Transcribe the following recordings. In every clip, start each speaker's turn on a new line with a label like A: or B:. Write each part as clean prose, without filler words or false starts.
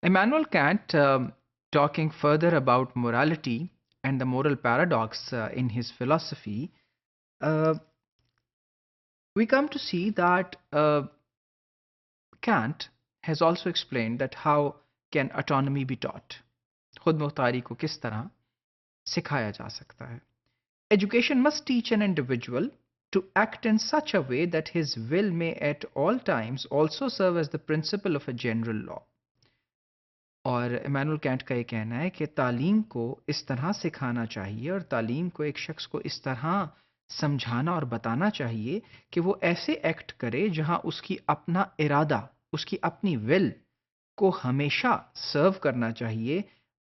A: Immanuel Kant, talking further about morality and the moral paradox in his philosophy, uh, we come to see that Kant has also explained that how can autonomy be taught? खुद मुख्तारी को किस तरह सिखाया जा सकता है? Education must teach an individual to act in such a way that his will may at all times also serve as the principle of a general law. और Emmanuel cantt का ये कहना है कि तालीम को इस तरह सिखाना चाहिए और तालीम को एक शख्स को इस तरह समझाना और बताना चाहिए कि वो ऐसे एक्ट करे जहां उसकी अपना इरादा, उसकी अपनी विल को हमेशा सर्व करना चाहिए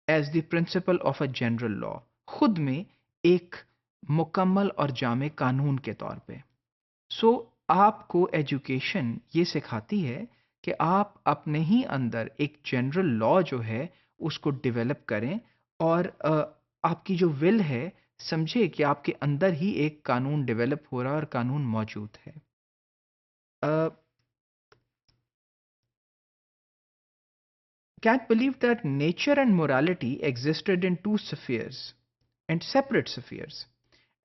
A: as the principle of a general law, खुद में एक मुकम्मल और जामे कानून के तौर पे। सो आपको एजुकेशन ये सिखाती है कि आप अपने ही अंदर एक जनरल लॉ जो है उसको डेवलप करें और आपकी जो विल है समझे कि आपके अंदर ही एक कानून डेवलप हो रहा है और कानून मौजूद है। Kant believed that nature and morality existed in two spheres and separate spheres,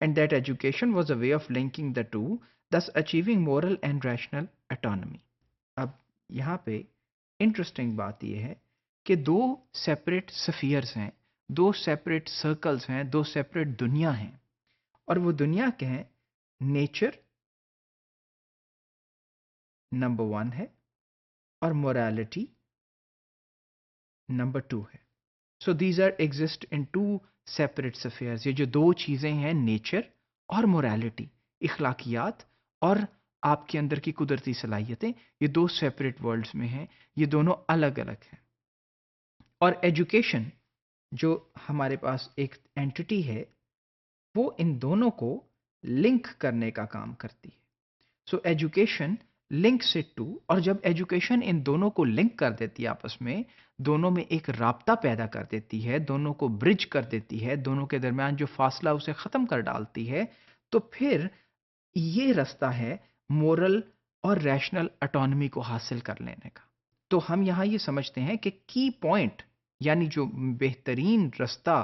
A: and that education was a way of linking the two, thus achieving moral and rational autonomy. अब यहाँ पे इंटरेस्टिंग बात यह है कि दो सेपरेट स्फीयर्स हैं, दो सेपरेट सर्कल्स हैं, दो सेपरेट दुनिया हैं, और वो दुनिया के हैं नेचर नंबर 1 है और मोरालिटी नंबर 2 है। So these are exist in two separate spheres. ये जो दो चीज़ें हैं नेचर और मोरालिटी, इखलाकियात और आपके अंदर की कुदरती सलाहियतें, ये दो सेपरेट वर्ल्ड्स में हैं, ये दोनों अलग अलग हैं। और एजुकेशन जो हमारे पास एक एंटिटी है वो इन दोनों को लिंक करने का काम करती है। So education links it to, और जब एजुकेशन इन दोनों को लिंक कर देती है आपस में, दोनों में एक राब्ता पैदा कर देती है, दोनों को ब्रिज कर देती है, दोनों के दरमियान जो फासला उसे ख़त्म कर डालती है, तो फिर ये रास्ता है मोरल और रैशनल ऑटोनॉमी को हासिल कर लेने का। तो हम यहाँ ये समझते हैं कि की पॉइंट यानी जो बेहतरीन रास्ता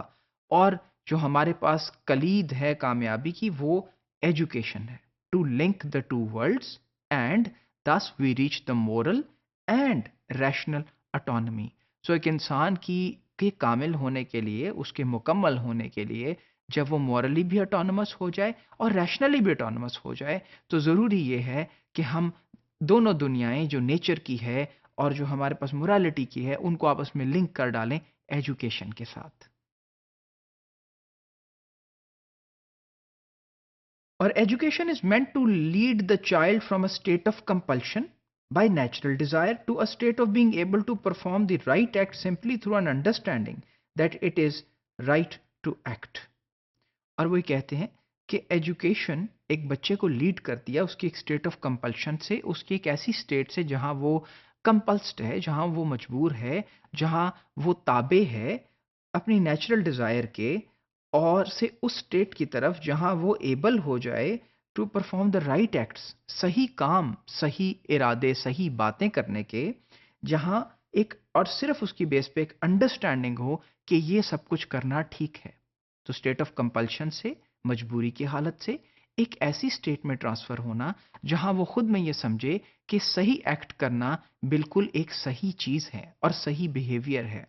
A: और जो हमारे पास कलीद है कामयाबी की, वो एजुकेशन है, to link the two worlds and thus we reach the moral and rational autonomy. So एक इंसान की के कामिल होने के लिए, उसके मुकम्मल होने के लिए, जब वो मॉरली भी ऑटोनमस हो जाए और रैशनली भी ऑटोनमस हो जाए, तो ज़रूरी ये है कि हम दोनों दुनियाएं जो नेचर की है और जो हमारे पास मोरालिटी की है उनको आपस में लिंक कर डालें एजुकेशन के साथ। और education is meant to lead the child from a state of compulsion by natural desire to a state of being able to perform the right act simply through an understanding that it is right to act. और वो कहते हैं कि education एक बच्चे को lead करती है उसकी एक स्टेट ऑफ कंपल्शन से, उसकी एक ऐसी स्टेट से जहां वो कंपल्स्ड है, जहां वो मजबूर है, जहां वो ताबे है अपनी नेचुरल डिज़ायर के, और से उस स्टेट की तरफ जहां वो एबल हो जाए to perform the right acts, सही काम, सही इरादे, सही बातें करने के, जहां एक और सिर्फ उसकी बेस पे एक अंडरस्टैंडिंग हो कि ये सब कुछ करना ठीक है। तो स्टेट ऑफ कंपल्शन से, मजबूरी की हालत से, एक ऐसी स्टेट में ट्रांसफ़र होना जहां वो खुद में ये समझे कि सही एक्ट करना बिल्कुल एक सही चीज़ है और सही बिहेवियर है।